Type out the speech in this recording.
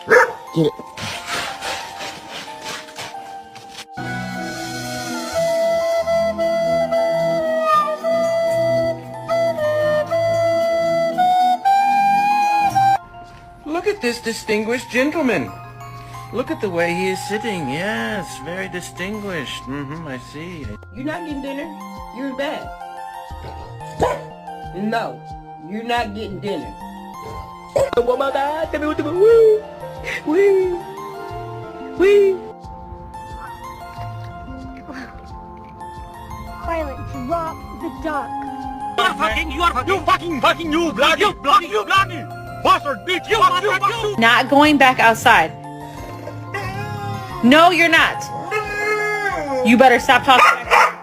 Get it. Look at this distinguished gentleman. Look at the way he is sitting. Yes, very distinguished. I see. You're not getting dinner. You're in bed. No, you're not getting dinner. Oh my God! Wee. Violet, drop the duck. You bloody bastard bitch! You! Not going back outside. No, you're not. You better stop talking back.